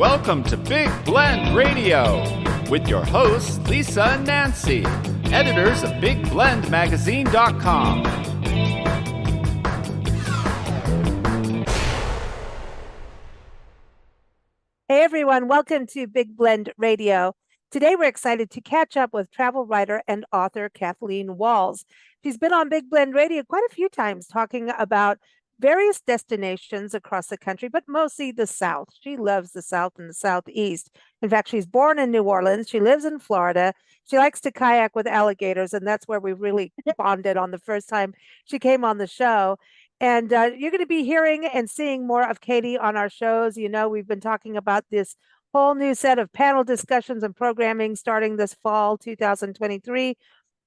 Welcome to Big Blend Radio with your hosts, Lisa and Nancy, editors of BigBlendMagazine.com. Hey everyone, welcome to Big Blend Radio. Today we're excited to catch up with travel writer and author Kathleen Walls. She's been on Big Blend Radio quite a few times talking about various destinations across the country, but mostly the South. She loves the South and the Southeast. In fact, she's born in New Orleans. She lives in Florida. She likes to kayak with alligators, and that's where we really bonded on the first time she came on the show. And you're going to be hearing and seeing more of Katie on our shows. You know, we've been talking about this whole new set of panel discussions and programming starting this fall 2023.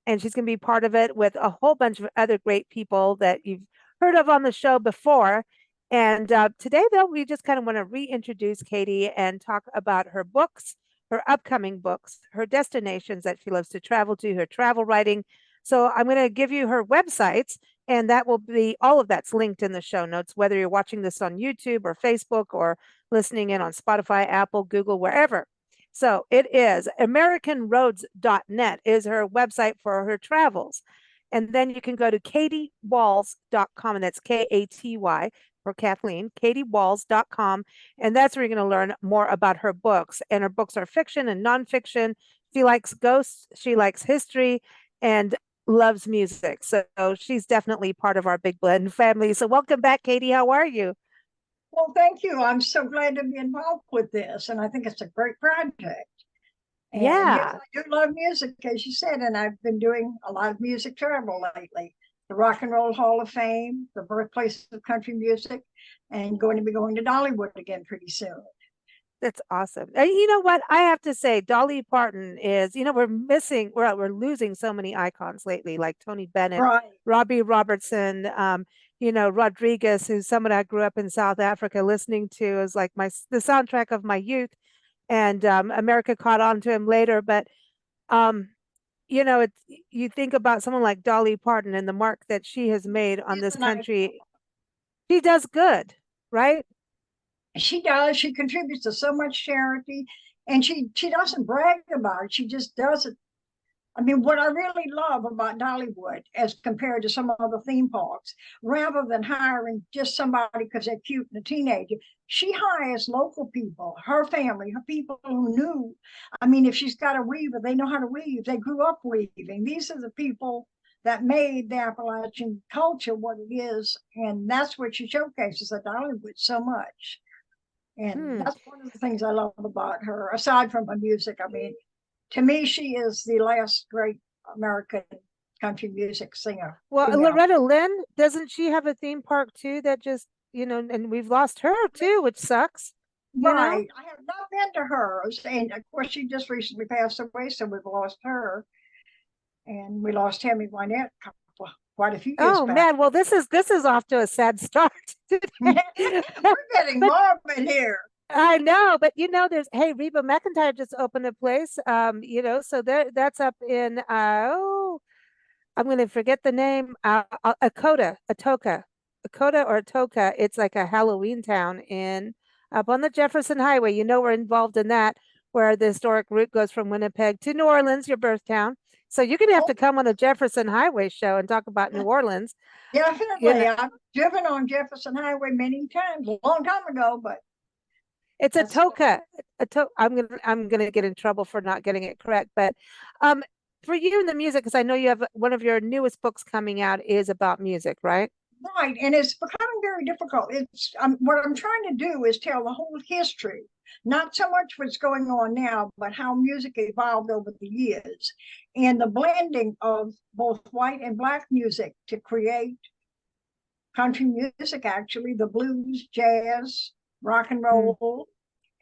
And she's going to be part of it with a whole bunch of other great people that you've heard of on the show before. And today, though, we just kind of want to reintroduce Katie and talk about her books, her upcoming books, her destinations that she loves to travel to, her travel writing. So I'm going to give you her websites, and that will be, all of that's linked in the show notes, whether you're watching this on YouTube or Facebook or listening in on Spotify, Apple, Google, wherever. So it is AmericanRoads.net is her website for her travels. And then you can go to KatieWalls.com, and that's K-A-T-Y for Kathleen, KatieWalls.com. And that's where you're going to learn more about her books. And her books are fiction and nonfiction. She likes ghosts, she likes history, and loves music. So she's definitely part of our Big Blend family. So welcome back, Katie. How are you? Well, thank you. I'm so glad to be involved with this, and I think it's a great project. And Yeah. yes, I do love music, as you said, and I've been doing a lot of music travel lately. The Rock and Roll Hall of Fame, the birthplace of country music, and going to be going to Dollywood again pretty soon. That's awesome. And you know what? I have to say, Dolly Parton is, we're losing so many icons lately, like Tony Bennett, Right. Robbie Robertson, Rodriguez, who's someone I grew up in South Africa listening to, is like the soundtrack of my youth. And America caught on to him later. But, you think about someone like Dolly Parton and the mark that she has made on this country. She does good, right? She does. She contributes to so much charity, and she doesn't brag about it. She just does it. I mean, what I really love about Dollywood as compared to some other theme parks, rather than hiring just somebody because they're cute and a teenager, she hires local people, her family, her people who knew. I mean, if she's got a weaver, they know how to weave. They grew up weaving. These are the people that made the Appalachian culture what it is, and that's what she showcases at Dollywood so much. And that's one of the things I love about her, aside from her music. I mean, to me, she is the last great American country music singer. Well, Loretta Lynn, doesn't she have a theme park too that just, and we've lost her too, which sucks. Right. I have not been to hers. And of course, she just recently passed away, so we've lost her. And we lost Tammy Wynette quite a few years back. Man, well, this is off to a sad start. We're getting morbid here. I know, but Reba McEntire just opened a place, so that's up in I'm going to forget the name, Atoka. It's like a Halloween town up on the Jefferson Highway. We're involved in that, where the historic route goes from Winnipeg to New Orleans, your birth town. So you're going to have to come on a Jefferson Highway show and talk about New Orleans. Definitely. I've driven on Jefferson Highway many times, a long time ago, but it's Atoka. I'm gonna get in trouble for not getting it correct. But for you in the music, because I know you have one of your newest books coming out is about music, right? Right, and it's becoming very difficult. It's what I'm trying to do is tell the whole history, not so much what's going on now, but how music evolved over the years, and the blending of both white and black music to create country music. Actually, the blues, jazz, rock and roll,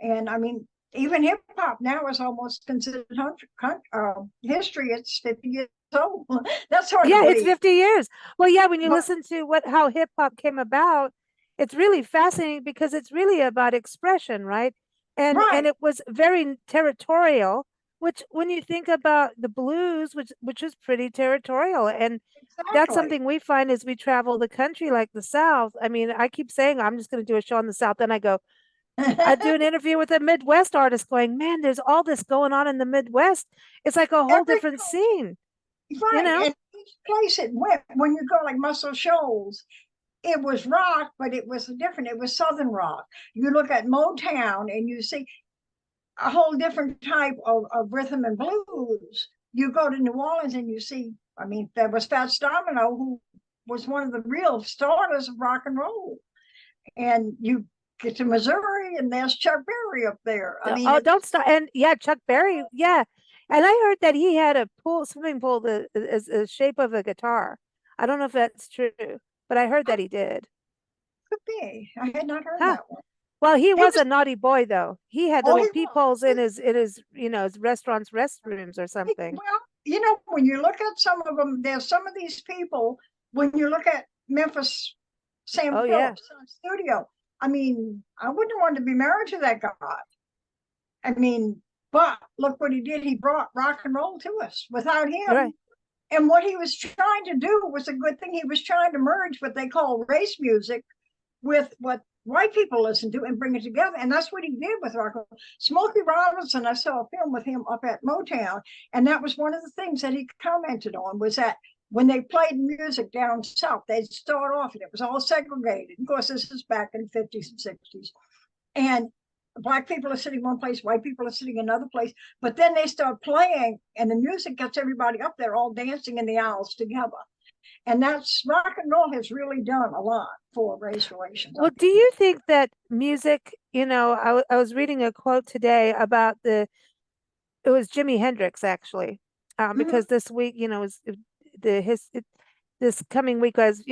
and I mean, even hip hop now is almost considered history. It's 50 years old. That's hard. Yeah, it's 50 years. Well, yeah, when you listen to how hip hop came about, it's really fascinating because it's really about expression, right? And it was very territorial. Which, when you think about the blues, which is pretty territorial, and that's something we find as we travel the country, like the South. I mean, I keep saying I'm just going to do a show in the South, then I go, I do an interview with a Midwest artist going, man, there's all this going on in the Midwest. It's like a whole Every different scene, you right, know? and each place it went. When you go like Muscle Shoals, it was rock, but it was different. It was Southern rock. You look at Motown and you see a whole different type of rhythm and blues. You go to New Orleans and you see, I mean, there was Fats Domino, who was one of the real starters of rock and roll. And you get to Missouri and there's Chuck Berry up there. I mean, Oh, don't stop. And yeah, Chuck Berry. Yeah. And I heard that he had a swimming pool that is the shape of a guitar. I don't know if that's true, but I heard that he did. could be. I had not heard Huh. that one. Well, he He was was, a naughty boy though. He had oh, little he peepholes was. in his, his restaurants, restrooms or something. Well, when you look at some of them, there's some of these people, when you look at Memphis, Sam Oh yeah. Phillips studio, I mean, I wouldn't want to be married to that guy. I mean, but look what he did. He brought rock and roll to us. Without him, Right. and what he was trying to do was a good thing. He was trying to merge what they call race music with what white people listen to and bring it together. And that's what he did with rock and roll. Smokey Robinson, I saw a film with him up at Motown, and that was one of the things that he commented on, was that when they played music down south, they'd start off and it was all segregated. Of course, this is back in the 50s and 60s. And black people are sitting one place, white people are sitting another place. But then they start playing, and the music gets everybody up there all dancing in the aisles together. And that's rock and roll has really done a lot for race relations. Well, do you think that music, I was reading a quote today about it was Jimi Hendrix actually, because this week, is this coming week, as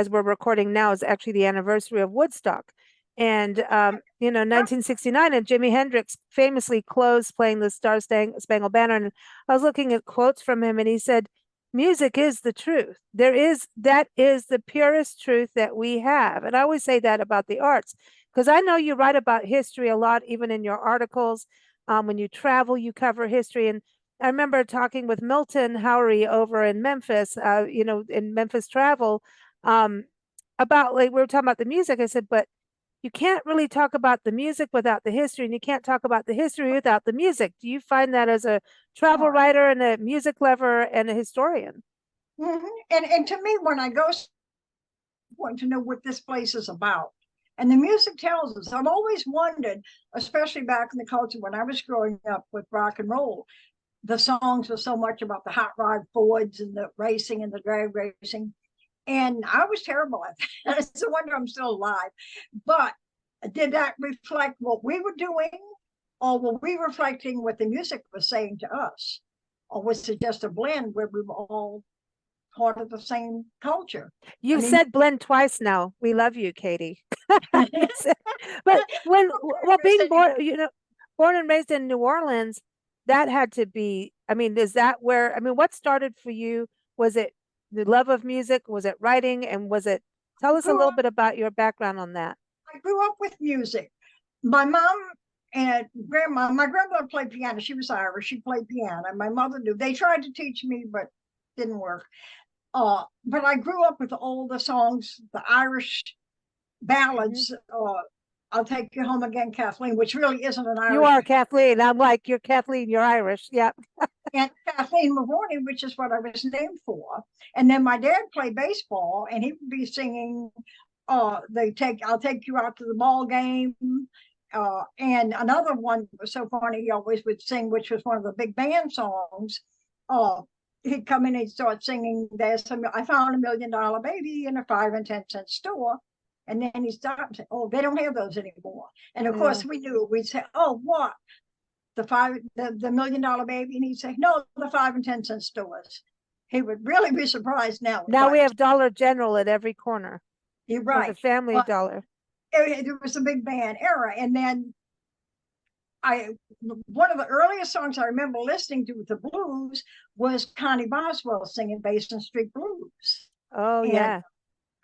we're recording now, is actually the anniversary of Woodstock. And 1969, and Jimi Hendrix famously closed playing the Star-Spangled Banner. And I was looking at quotes from him, and he said, music is the truth. That is the purest truth that we have. And I always say that about the arts, because I know you write about history a lot, even in your articles. When you travel, you cover history. And I remember talking with Milton Howery over in Memphis, in Memphis Travel, about, like, we were talking about the music. I said, but you can't really talk about the music without the history, and you can't talk about the history without the music. Do you find that as a travel writer and a music lover and a historian? And to me, when I go, I want to know what this place is about. And the music tells us. I've always wondered, especially back in the culture when I was growing up with rock and roll, the songs were so much about the hot rod Fords and the racing and the drag racing. And I was terrible at that. It's a wonder I'm still alive. But did that reflect what we were doing, or were we reflecting what the music was saying to us? Or was it just a blend where we were all part of the same culture? You said blend twice now. We love you, Katie. But being born and raised in New Orleans, that had to be, is that where, what started for you? Was it the love of music? Was it writing? And tell us a little bit about your background on that. I grew up with music. My mom and my grandmother played piano. She was Irish. She played piano. My mother knew. They tried to teach me, but didn't work. But I grew up with all the songs, the Irish ballads. I'll Take You Home Again, Kathleen, which really isn't an Irish. You are Kathleen. I'm like, you're Kathleen, you're Irish. Yep. And Kathleen Mahoney, which is what I was named for. And then my dad played baseball, and he would be singing, I'll Take You Out to the Ball Game. And another one was so funny, he always would sing, which was one of the big band songs. He'd come in and he'd start singing, I found $1 million baby in a 5 and 10 cent store. And then he stopped and said, oh, they don't have those anymore. And of course we knew. We'd say, oh, what? The $1 million baby? And he'd say, no, the 5 and 10 cent stores. He would really be surprised now. Now we have Dollar General at every corner. You're right. The Family Dollar. It was a big band era. And then one of the earliest songs I remember listening to with the blues was Connie Boswell singing Basin Street Blues. Oh, yeah.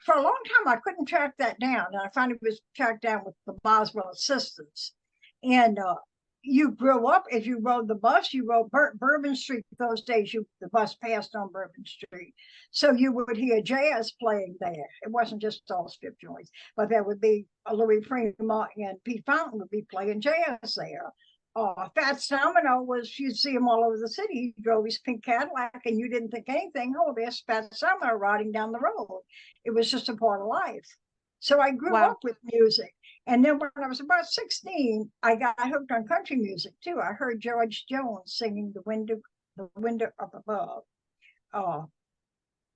For a long time, I couldn't track that down. And I finally was tracked down with the Boswell Assistants. And, you grew up, if you rode the bus, you rode Bourbon Street. Those days, the bus passed on Bourbon Street. So you would hear jazz playing there. It wasn't just all strip joints, but there would be Louis Prima and Pete Fountain would be playing jazz there. Fats Domino was, you'd see him all over the city. He drove his pink Cadillac and you didn't think anything, oh, there's Fats Domino riding down the road. It was just a part of life. So I grew up with music. And then when I was about 16, I got hooked on country music too. I heard George Jones singing The Window Up Above.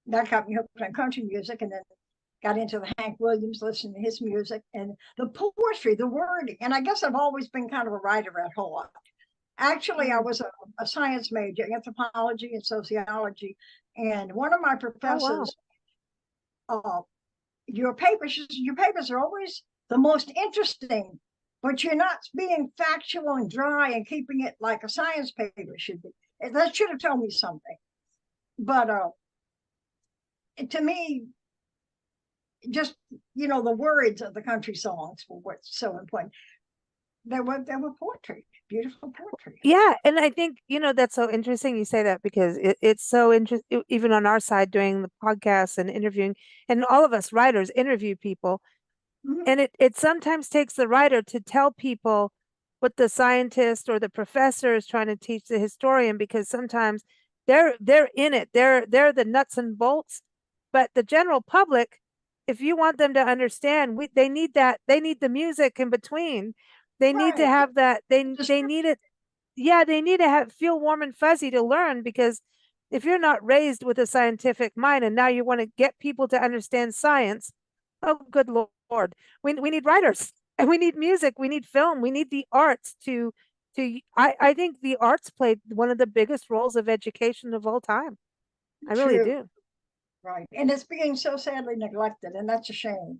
That got me hooked on country music, and then got into the Hank Williams, listening to his music and the poetry, the wording. And I guess I've always been kind of a writer at heart. Actually, I was a science major, anthropology and sociology. And one of my professors, your papers are always the most interesting, but you're not being factual and dry and keeping it like a science paper should be. That should have told me something. But to me, just, the words of the country songs were what's so important. They were poetry, beautiful poetry. Yeah, and I think, that's so interesting you say that, because it's so interesting, even on our side doing the podcast and interviewing, and all of us writers interview people. Mm-hmm. And it sometimes takes the writer to tell people what the scientist or the professor is trying to teach the historian, because sometimes they're in it. They're the nuts and bolts. But the general public, if you want them to understand, they need that. They need the music in between. They need to have that. They need it. Yeah, they need to feel warm and fuzzy to learn, because if you're not raised with a scientific mind and now you want to get people to understand science, oh, good Lord. We need writers, and we need music. We need film. We need the arts I think the arts played one of the biggest roles of education of all time. I really do. Right. And it's being so sadly neglected, and that's a shame.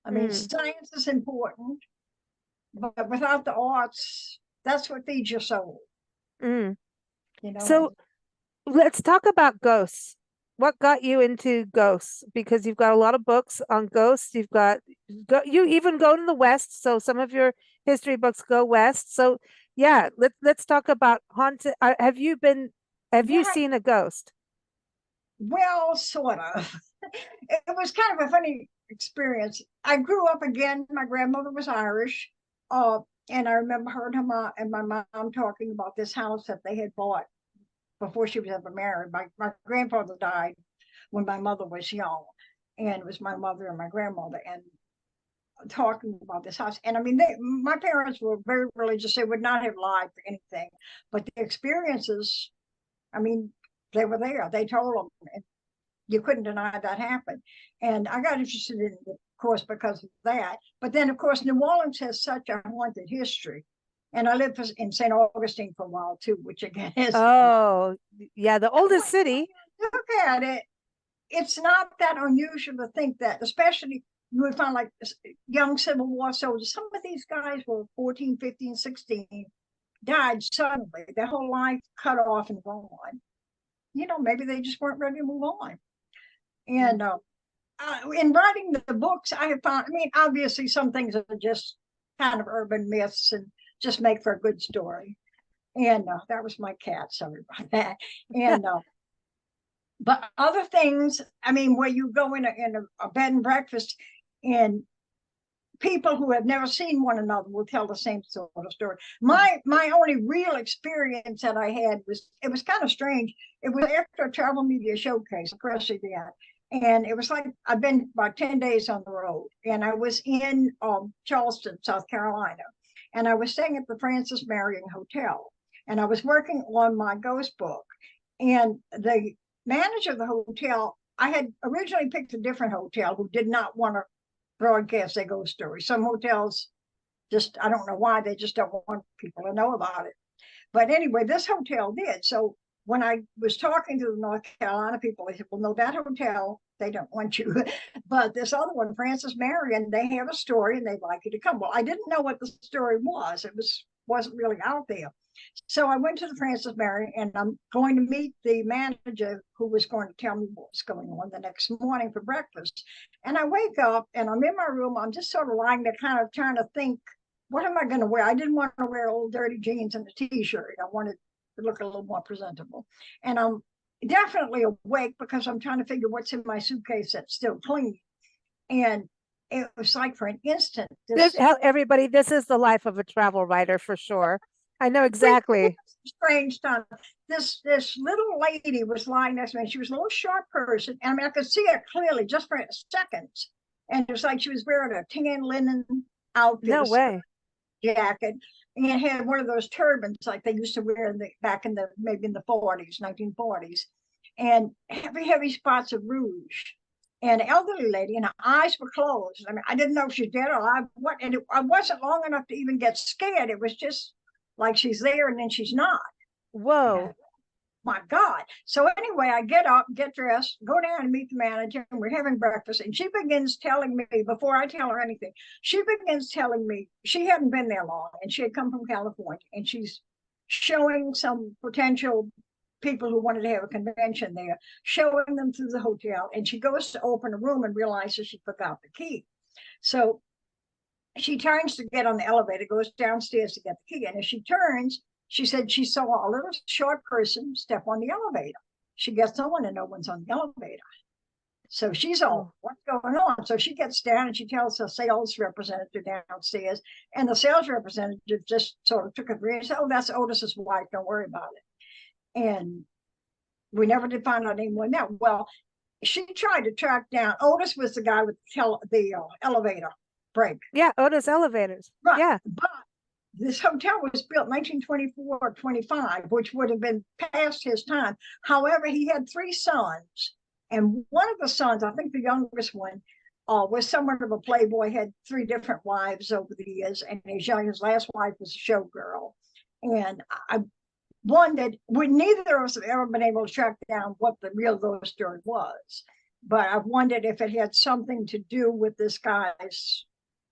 I mean, science is important, but without the arts, that's what feeds your soul. So let's talk about ghosts. What got you into ghosts? Because you've got a lot of books on ghosts. You even go to the West. So some of your history books go West. So yeah, let's talk about haunted. Have you seen a ghost? Well, sort of. It was kind of a funny experience. I grew up again. My grandmother was Irish. And I remember her and my mom talking about this house that they had bought before she was ever married. My grandfather died when my mother was young, and it was my mother and my grandmother, and talking about this house. And I mean, my parents were very religious. They would not have lied for anything, but the experiences, I mean, they were there. They told them, and you couldn't deny that happened. And I got interested in it, of course, because of that. But then, of course, New Orleans has such a haunted history. And I lived in St. Augustine for a while too, which again is the oldest city. Look at it. It's not that unusual to think that, especially you would find like young Civil War soldiers. Some of these guys were 14, 15, 16, died suddenly, their whole life cut off and gone. Maybe they just weren't ready to move on. And in writing the books, I have found, obviously some things are just kind of urban myths and just make for a good story. And that was my cat, sorry about that. And but other things, where you go in a bed and breakfast, and people who have never seen one another will tell the same sort of story. My only real experience that I had it was kind of strange. It was after a travel media showcase, across the and it was like I've been about 10 days on the road, and I was in Charleston, South Carolina, and I was staying at the Francis Marion Hotel, and I was working on my ghost book. And the manager of the hotel, I had originally picked a different hotel who did not want to broadcast their ghost stories. Some hotels just, I don't know why, they just don't want people to know about it. But anyway, this hotel did. So when I was talking to the North Carolina people, they said, well, no, that hotel, they don't want you. But this other one, Francis Marion, they have a story and they'd like you to come. Well, I didn't know what the story was. It wasn't really out there. So I went to the Francis Marion, and I'm going to meet the manager who was going to tell me what was going on the next morning for breakfast. And I wake up and I'm in my room. I'm just sort of lying there kind of trying to think what am I going to wear? I didn't want to wear old dirty jeans and a t-shirt. I wanted to look a little more presentable. And I'm definitely awake because I'm trying to figure what's in my suitcase that's still clean. And it was like for an instant, Everybody, this is the life of a travel writer for sure. I know exactly. Strange stuff. This little lady was lying next to me. She was a little short person. And I mean, I could see her clearly just for seconds. And it was like she was wearing a tan linen outfit. No way. Jacket, and had one of those turbans like they used to wear back in the maybe in the 40s, 1940s, and heavy spots of rouge. And an elderly lady, and her eyes were closed. I mean, I didn't know if she's dead or alive. What? And I wasn't long enough to even get scared. It was just like she's there and then she's not. Whoa. My God. So anyway, I get up, get dressed, go down and meet the manager, and we're having breakfast. And she begins telling me, before I tell her anything, she begins telling me she hadn't been there long and she had come from California, and she's showing some potential people who wanted to have a convention there, showing them through the hotel. And she goes to open a room and realizes she forgot the key. So she turns to get on the elevator, goes downstairs to get the key. And as she turns, she said she saw a little short person step on the elevator. She gets on and no one's on the elevator. So she's all, what's going on? So she gets down and she tells the sales representative downstairs. And the sales representative just sort of took a breath and said, oh, that's Otis's wife. Don't worry about it. And we never did find out any more than that. Well, she tried to track down, Otis was the guy with the elevator brake. Yeah, Otis Elevators. Right. Yeah. But this hotel was built 1924 or 25, which would have been past his time. However, he had 3 sons. And one of the sons, I think the youngest one, was somewhat of a playboy, had 3 different wives over the years. And his last wife was a showgirl. And I wondered, neither of us have ever been able to track down what the real ghost story was. But I wondered if it had something to do with this guy's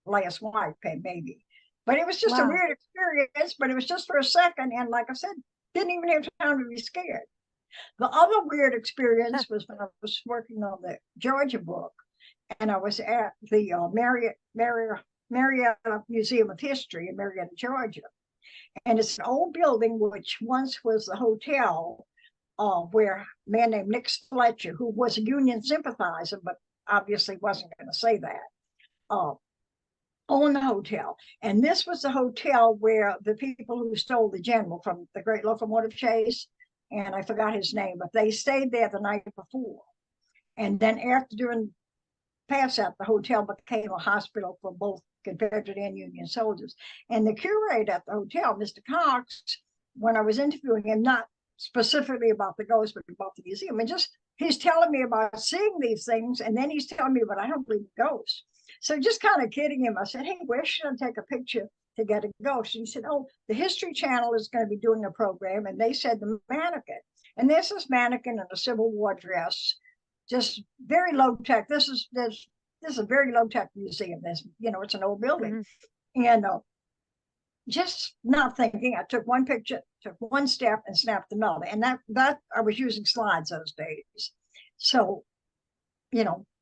last wife, maybe. But it was just a weird experience, but it was just for a second. And like I said, didn't even have time to be scared. The other weird experience was when I was working on the Georgia book, and I was at the Marietta Museum of History in Marietta, Georgia. And it's an old building which once was the hotel where a man named Nick Fletcher, who was a Union sympathizer, but obviously wasn't going to say that, owned the hotel. And this was the hotel where the people who stole the general from the Great Locomotive Chase, and I forgot his name, but they stayed there the night before. And then during pass out, the hotel became a hospital for both Confederate and Union soldiers. And the curator at the hotel, Mr. Cox, when I was interviewing him, not specifically about the ghost, but about the museum, and just he's telling me about seeing these things, and then he's telling me, but I don't believe in ghosts. So just kind of kidding him, I said, hey, where should I take a picture to get a ghost? And he said, oh, the History Channel is going to be doing a program. And they said the mannequin. And there's this mannequin in a Civil War dress, just very low tech. This is a very low tech museum. There's, it's an old building. Mm-hmm. And just not thinking, I took one picture, took one step and snapped another. And that I was using slides those days. So,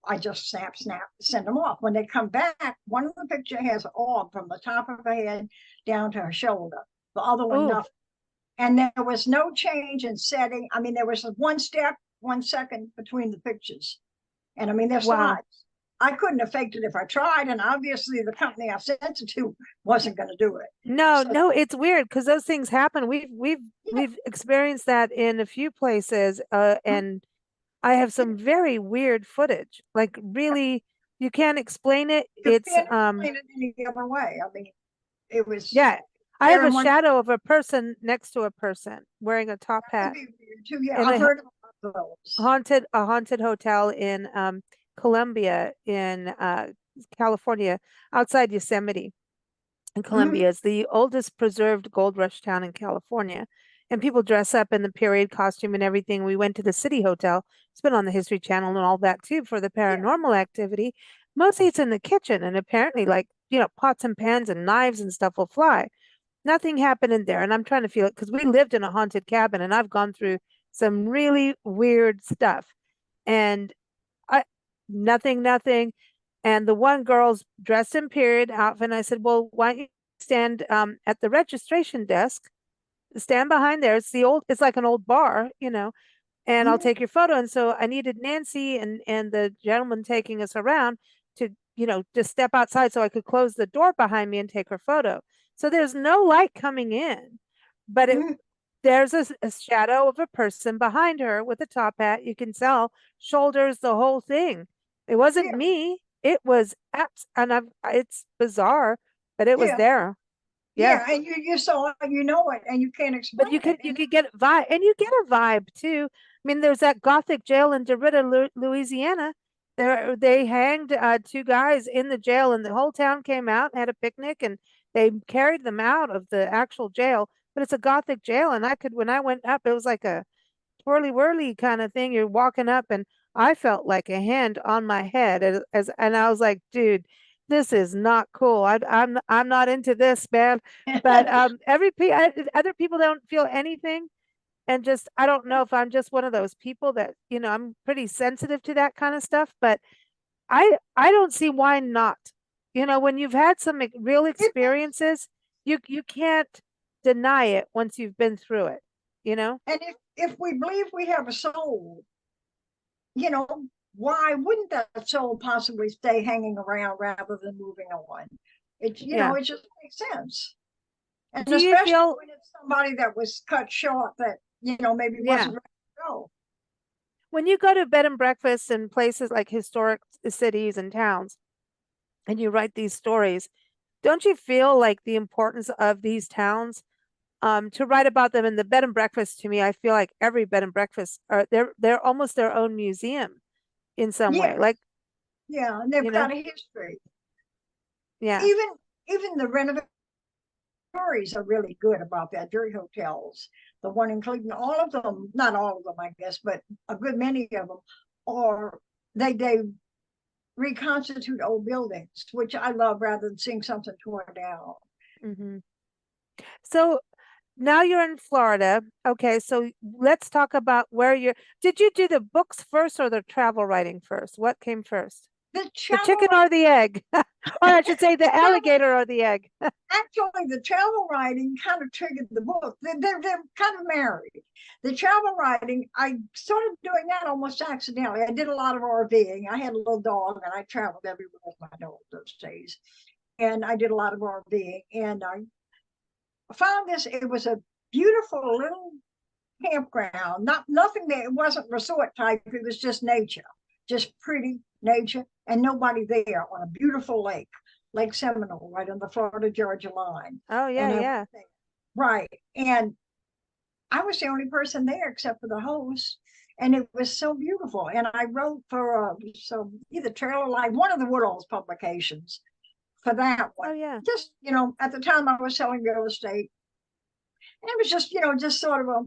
I just snap, send them off. When they come back, one of the picture has an orb from the top of her head down to her shoulder. The other one, nothing. And there was no change in setting. I mean, there was 1 step, 1 second between the pictures. And I mean, they're slides. I couldn't have faked it if I tried. And obviously the company I sent it to wasn't going to do it. No, it's weird because those things happen. We've experienced that in a few places. And I have some very weird footage, like really, you can't explain it. It's explain it any other way. I mean, it was. Yeah. I have a shadow of a person next to a person wearing a top hat. Too. Yeah, I've heard about those. A haunted hotel in Columbia in California, outside Yosemite. And Columbia is the oldest preserved gold rush town in California. And people dress up in the period costume and everything. We went to the City Hotel. It's been on the History Channel and all that too for the paranormal activity. Mostly it's in the kitchen, and apparently pots and pans and knives and stuff will fly. Nothing happened in there. And I'm trying to feel it because we lived in a haunted cabin and I've gone through some really weird stuff. And nothing. And the one girl's dressed in period outfit. And I said, well, why don't you stand at the registration desk, stand behind there. It's like an old bar, and I'll take your photo. And so I needed Nancy and the gentleman taking us around to, just step outside so I could close the door behind me and take her photo. So there's no light coming in, but there's a shadow of a person behind her with a top hat. You can tell shoulders, the whole thing. It wasn't me. It was it's bizarre, but it was there. Yeah, and you saw it, it, and you can't explain. But you could get a vibe, and you get a vibe too. I mean, there's that Gothic jail in DeRidder, Louisiana. They hanged two guys in the jail, and the whole town came out and had a picnic, and they carried them out of the actual jail. But it's a Gothic jail, and when I went up, it was like a twirly whirly kind of thing. You're walking up, and I felt like a hand on my head, and I was like, dude, this is not cool. I'm not into this, man. But other people don't feel anything, and just I don't know if I'm just one of those people that I'm pretty sensitive to that kind of stuff. But I don't see why not. When you've had some real experiences, you can't deny it once you've been through it. And if we believe we have a soul, why wouldn't that soul possibly stay hanging around rather than moving on? It just makes sense. And Do especially you feel when it's somebody that was cut short that, maybe wasn't ready to go. When you go to bed and breakfasts in places like historic cities and towns, and you write these stories, don't you feel like the importance of these towns to write about them? In the bed and breakfast, to me, I feel like every bed and breakfast they're almost their own museum in some way. Like and they've got a history. Yeah. Even the renovations stories are really good about that. Jury hotels, the one in Cleveland, all of them, not all of them, I guess, but a good many of them are they reconstitute old buildings, which I love rather than seeing something torn down. So now you're in Florida. Okay, so let's talk about did you do the books first or the travel writing first? What came first? The chicken or the egg? Or I should say the alligator or the egg. Actually, the travel writing kind of triggered the book. They're kind of married. The travel writing, I started doing that almost accidentally. I did a lot of RVing. I had a little dog, and I traveled everywhere with my dog those days. And I did a lot of RVing. And I found this. It was a beautiful little campground. Nothing there. It wasn't resort type. It was just nature, just pretty nature, and nobody there on a beautiful lake, Lake Seminole, right on the Florida-Georgia line. Oh, yeah. Right. And I was the only person there except for the host. And it was so beautiful. And I wrote for either Trailer Life, one of the Woodall's publications for that one. Oh, yeah. Just, at the time I was selling real estate. And it was just, just sort of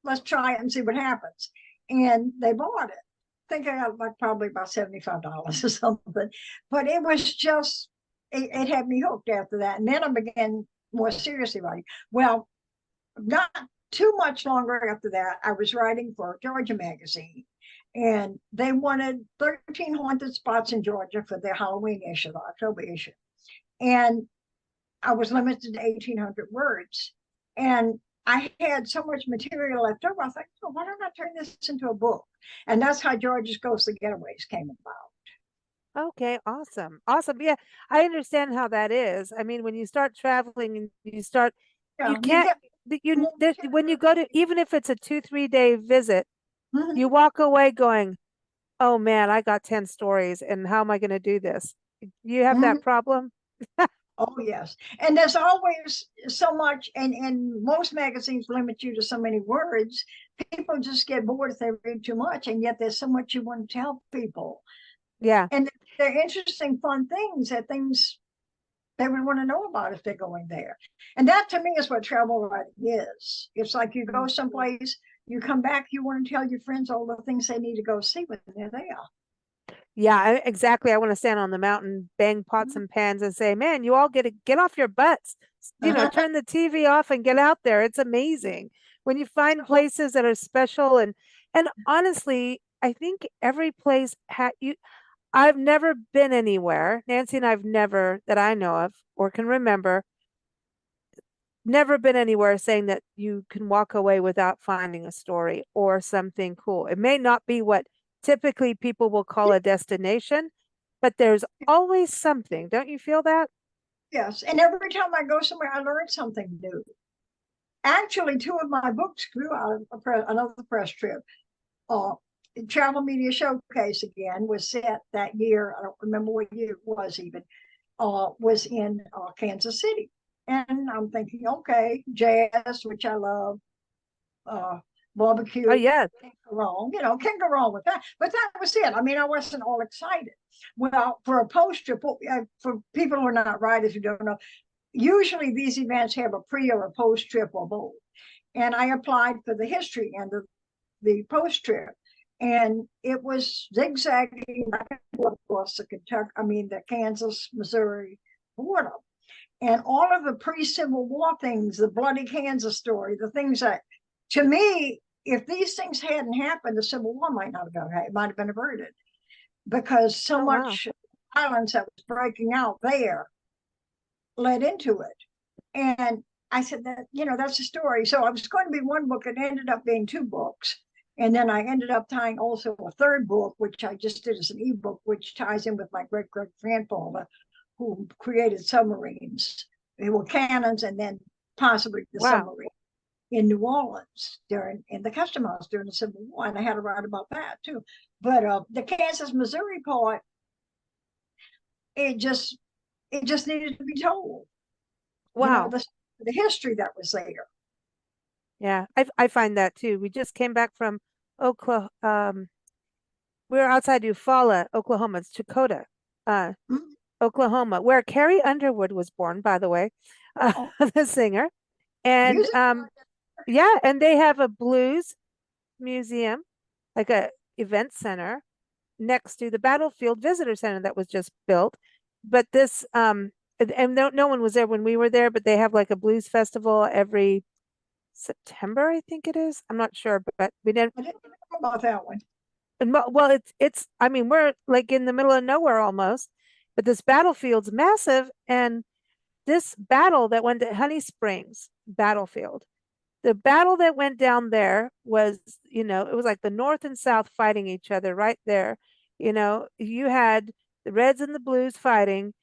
let's try it and see what happens. And they bought it. I think I got like probably about $75 or something. But it was just, it had me hooked after that. And then I began more seriously writing. Well, not too much longer after that, I was writing for Georgia Magazine. And they wanted 13 haunted spots in Georgia for their Halloween issue, the October issue. And I was limited to 1,800 words. And I had so much material left over. I was like, why don't I turn this into a book? And that's how Georgia's Ghostly Getaways came about. Okay, awesome. Yeah, I understand how that is. I mean, when you start traveling and you can't, when you go to, even if it's a 2-3 day visit, you walk away going, oh man, I got 10 stories and how am I going to do this? You have that problem? Oh, yes. And there's always so much, and most magazines limit you to so many words. People just get bored if they read too much, and yet there's so much you want to tell people. Yeah. And they're interesting, fun things they would want to know about if they're going there. And that, to me, is what travel writing is. It's like you go someplace, you come back, you want to tell your friends all the things they need to go see when they're there. Yeah, exactly. I want to stand on the mountain, bang pots and pans and say, man, you all get off your butts, turn the TV off and get out there. It's amazing when you find places that are special. And honestly, I think every place I've never been anywhere. Nancy and I've never, that I know of or can remember, never been anywhere saying that you can walk away without finding a story or something cool. It may not be what typically people will call a destination, but there's always something. Don't you feel that? Yes, and every time I go somewhere, I learn something new. Actually, two of my books grew out of another press trip. Uh, Travel Media Showcase again was set that year. I don't remember what year it was even. Was in Kansas City, and I'm thinking, okay, jazz, which I love, barbecue. Oh, yeah. Can't go wrong, can't go wrong with that. But that was it. I mean, I wasn't all excited. Well, for a post trip, for people who are not writers who don't know, usually these events have a pre or a post trip or both. And I applied for the history and the post trip. And it was zigzagging across the Kansas, Missouri border. And all of the pre-Civil War things, the bloody Kansas story, the things that, to me, if these things hadn't happened, the Civil War might not have gone, it might have been averted. Because so much violence that was breaking out there led into it. And I said that, that's a story. So it was going to be one book. It ended up being two books. And then I ended up tying also a third book, which I just did as an ebook, which ties in with my great-great-grandfather, who created submarines. They were cannons and then possibly the submarine in New Orleans in the Custom House during the Civil War. And I had to write about that too. But the Kansas, Missouri part, it just needed to be told. Wow. The history that was there. Yeah, I find that too. We just came back from Oklahoma. We were outside Eufaula, Oklahoma. It's Chakota, Oklahoma, where Carrie Underwood was born, by the way, the singer. And yeah, and they have a blues museum, like a event center next to the Battlefield Visitor Center that was just built. But this and no one was there when we were there, but they have like a blues festival every September, I think it is. I'm not sure, but we didn't. I didn't know about that one. Well, it's. I mean, we're like in the middle of nowhere almost, but this battlefield's massive, and this battle that went to Honey Springs battlefield, the battle that went down there was, it was like the North and South fighting each other right there. You had the Reds and the Blues fighting,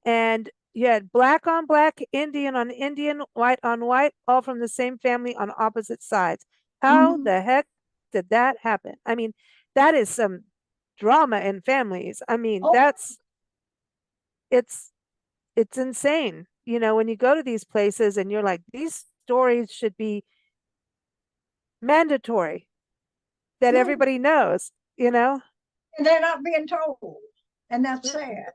and you had black on black, Indian on Indian, white on white, all from the same family on opposite sides. How the heck did that happen? I mean, that is some drama in families. I mean, it's insane. When you go to these places and you're like, these stories should be mandatory that everybody knows, And they're not being told. And that's sad.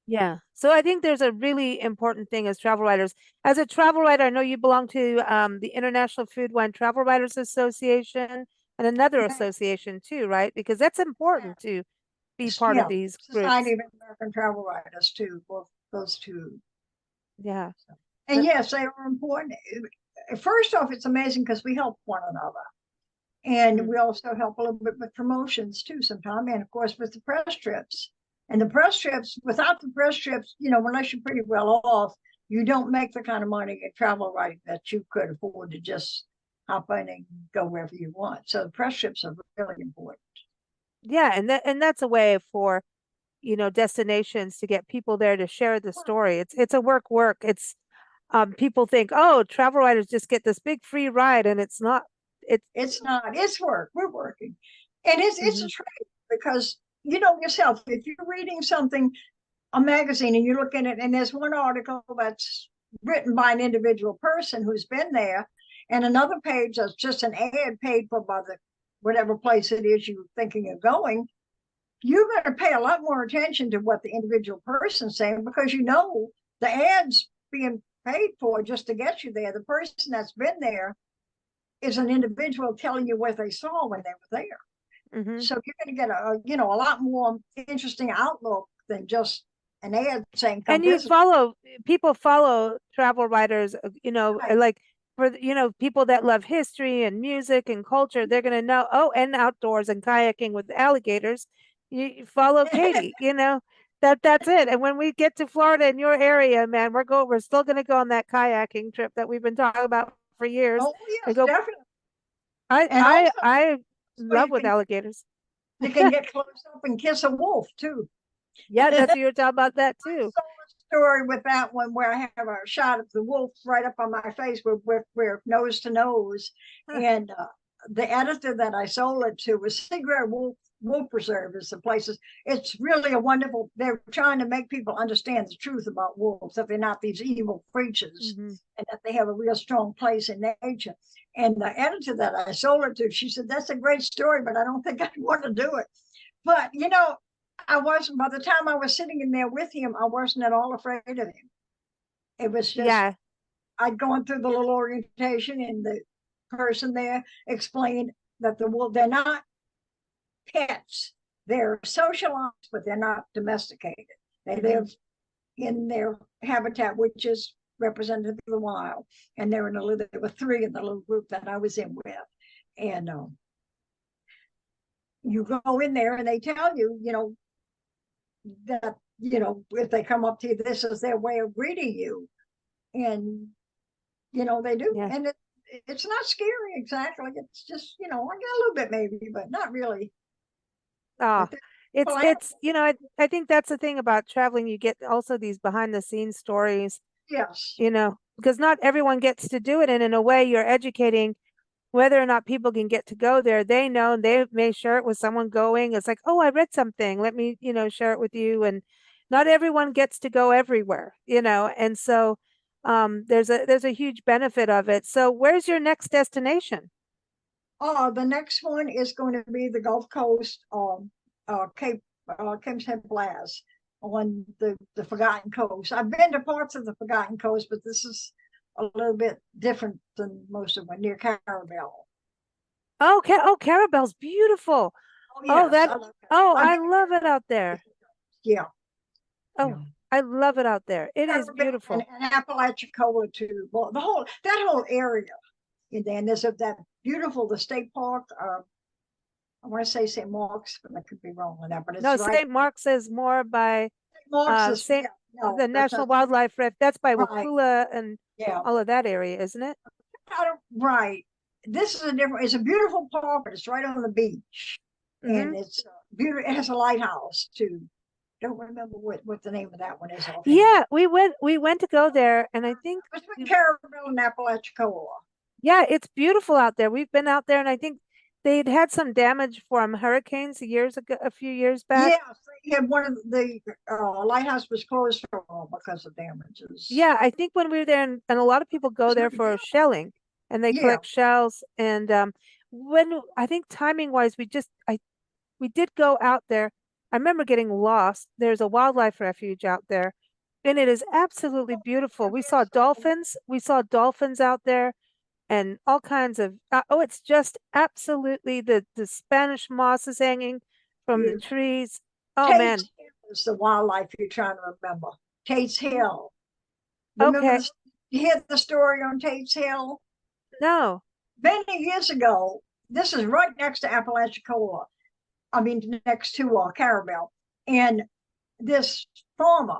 Yeah. So I think there's a really important thing as travel writers. As a travel writer, I know you belong to the International Food Wine Travel Writers Association and another association too, right? Because that's important to be part of these groups. Society of American Travel Writers too, both those two. Yeah. And yes, they are important. First off, it's amazing because we help one another. And we also help a little bit with promotions too sometimes. And of course, with the press trips. And the press trips, without the press trips, unless you're pretty well off, you don't make the kind of money in travel writing that you could afford to just hop in and go wherever you want. So the press trips are really important. Yeah, and that's a way for, destinations to get people there to share the story. It's a work. It's people think, oh, travel writers just get this big free ride, and it's not. It's not. It's work. We're working, and it's a trade because yourself, if you're reading something, a magazine, and you look in it, and there's one article that's written by an individual person who's been there, and another page that's just an ad paid for by the whatever place it is you're thinking of going, you're going to pay a lot more attention to what the individual person's saying because the ad's being paid for just to get you there. The person that's been there is an individual telling you what they saw when they were there. So you're going to get a lot more interesting outlook than just an ad saying. And people follow travel writers. Like for people that love history and music and culture, they're going to know. Oh, and outdoors and kayaking with alligators. You follow Katie, that's it. And when we get to Florida in your area, man, we're still gonna go on that kayaking trip that we've been talking about for years Oh, and yes, go. definitely. I And I also, I so love with alligators. you can get close up and kiss a wolf too. Yeah, I that's what you were talking about that too. saw a story with that one where I have a shot of the wolf right up on my face. We're nose to nose, Huh. and the editor that I sold it to was Seagrass Wolf Preserve is the places. It's really a wonderful. They're trying to make people understand the truth about wolves, that they're not these evil creatures, Hmm. and that they have a real strong place in nature. And the editor that I sold it to, she said, "That's a great story, but I don't think I'd want to do it." But I wasn't, by the time I was sitting in there with him, I wasn't at all afraid of him. It was just, Yeah. I'd gone through the little orientation, and the person there explained that they're not pets. They're socialized, but they're not domesticated. They live in their habitat, which is representative of the wild. And there were three in the little group that I was in with. And you go in there and they tell you, that, if they come up to you, this is their way of greeting you. And, they do. Yeah. And it's not scary exactly. It's just, I get a little bit maybe, but not really. Oh, But they're it's I think that's the thing about traveling. You get also these behind the scenes stories, yes. because not everyone gets to do it. And in a way, you're educating whether or not people can get to go there. They know, they may share it with someone going. It's like, oh, I read something. Let me, share it with you. And not everyone gets to go everywhere, and so there's a huge benefit of it. So where's your next destination? The next one is going to be the Gulf Coast, Cape St. Blas, on the Forgotten Coast. I've been to parts of the Forgotten Coast, but this is a little bit different than most of them, near Carabel. Oh, Carabel's beautiful. Oh Oh, yes, I love that. I've I been love it out there. Yeah, Oh, yeah. I love it out there. It is Carabel beautiful. and Apalachicola too. Well, that whole area. And then there's that beautiful the state park. I want to say St. Mark's, but I could be wrong on that. But No, it's right. St. Mark's is more by St. Mark's is, St. no, the National Wildlife Refuge. That's by right. Wakula and Yeah, all of that area, isn't it? right. This is a different. It's a beautiful park, but it's right on the beach, Hmm. and it's beautiful. It has a lighthouse too. Don't remember what the name of that one is offhand. Yeah, we went to go there, and I think Between Carabel and Apalachicola. yeah, it's beautiful out there. We've been out there, and I think they'd had some damage from hurricanes years ago, a few years back. Yes, they had one of the lighthouse was closed for a while because of damages. Yeah, I think when we were there, and a lot of people go there for shelling, and they Yeah, collect shells. And when I think timing wise, we did go out there. I remember getting lost. There's a wildlife refuge out there, and it is absolutely beautiful. We saw dolphins. We saw dolphins out there, and all kinds of. Oh, it's just absolutely the Spanish moss is hanging from the beautiful. trees. Oh Tate's man. Hill is the wildlife you're trying to remember. Tate's Hill. Remember Okay. the you hear the story on Tate's Hill? No. Many years ago, this is right next to Apalachicola. I mean, next to Carabel. And this farmer,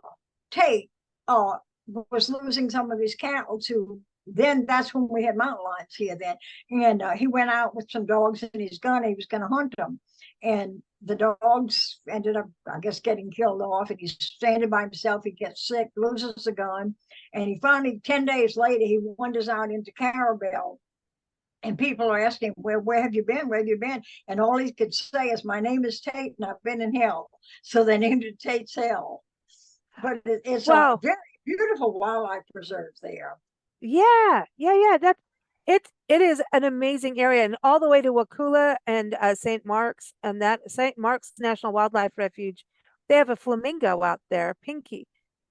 Tate, was losing some of his cattle to, then that's when we had mountain lions here then. And he went out with some dogs and his gun. He was going to hunt them. And the dogs ended up, I guess, getting killed off. And he's standing by himself. He gets sick, loses the gun. And he finally, 10 days later, he wanders out into Carabel. And people are asking, where have you been? Where have you been? And all he could say is, my name is Tate and I've been in hell. So they named it Tate's Hell. But it's a Wow. very beautiful wildlife preserve there. Yeah. It is an amazing area, and all the way to Wakula and St. Mark's, and that St. Mark's National Wildlife Refuge. They have a flamingo out there, Pinky,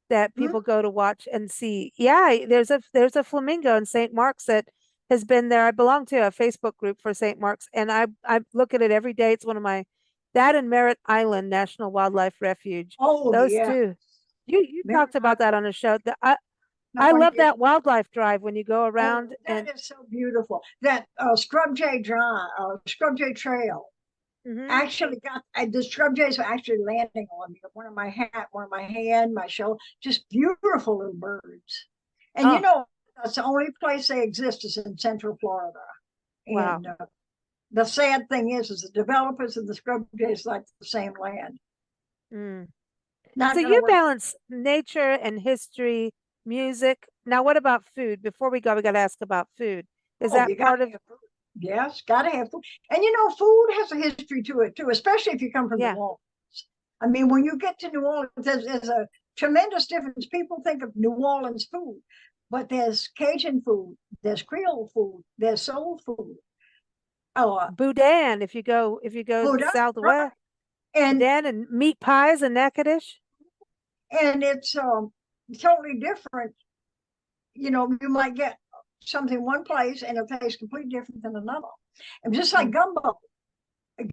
that Hmm? people go to watch and see. Yeah, there's a flamingo in St. Mark's that has been there. I belong to a Facebook group for St. Mark's, and I look at it every day. It's one of my that and Merritt Island National Wildlife Refuge. Oh, Those yeah. two. You Very talked about that on a show. I funny. love that wildlife drive when you go around That and is so beautiful. That Scrub J Trail. actually got the scrub jays were actually landing on me. One on my hat, one on my hand, my shoulder. Just beautiful little birds. And you know, that's the only place they exist is in Central Florida. Wow. And the sad thing is the developers of the scrub jays like the same land. So you balance nature and history, music. Now, what about food? Before we go, we got to ask about food. Is that part of? Yes, gotta have food. And you know, food has a history to it too, especially if you come from New Orleans. I mean, when you get to New Orleans, there's a tremendous difference. People think of New Orleans food, but there's Cajun food, there's Creole food, there's soul food. Boudin, if you go Boudin, southwest, right. And Boudin and meat pies and Natchitoches. And it's totally different. You know, you might get something one place and it tastes completely different than another. And just like gumbo.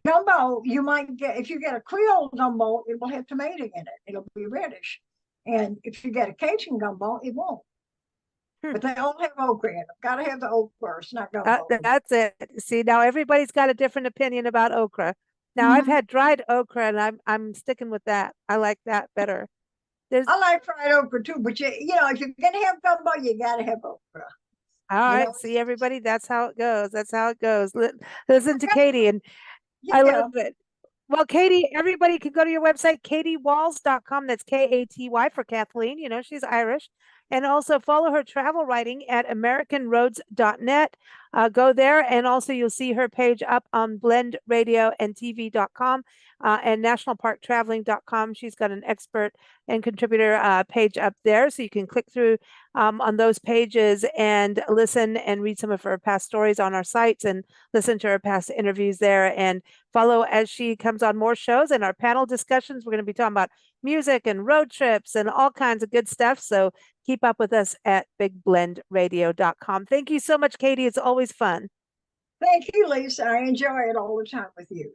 Gumbo, you might get, if you get a Creole gumbo, it will have tomato in it. It'll be reddish. And if you get a Cajun gumbo, it won't. But they all have okra in them. Got to have the okra. It's not gumbo. That's it. See, now everybody's got a different opinion about okra. Now I've had dried okra, and I'm sticking with that. I like that better. I like fried okra too, but you know, if you're gonna have gumbo, you gotta have okra. All right, see everybody, that's how it goes. That's how it goes. Listen to Katie, and I love it. Well, Katie, everybody can go to your website, katiewalls.com. That's Katy for Kathleen. You know, she's Irish. And also follow her travel writing at americanroads.net. Go there, and also you'll see her page up on blendradioandtv.com and nationalparktraveling.com. She's got an expert and contributor page up there, so you can click through on those pages and listen and read some of her past stories on our sites and listen to her past interviews there, and follow as she comes on more shows and our panel discussions. We're going to be talking about music and road trips and all kinds of good stuff. So keep up with us at bigblendradio.com. Thank you so much, Katie. It's always fun. Thank you, Lisa. I enjoy it all the time with you.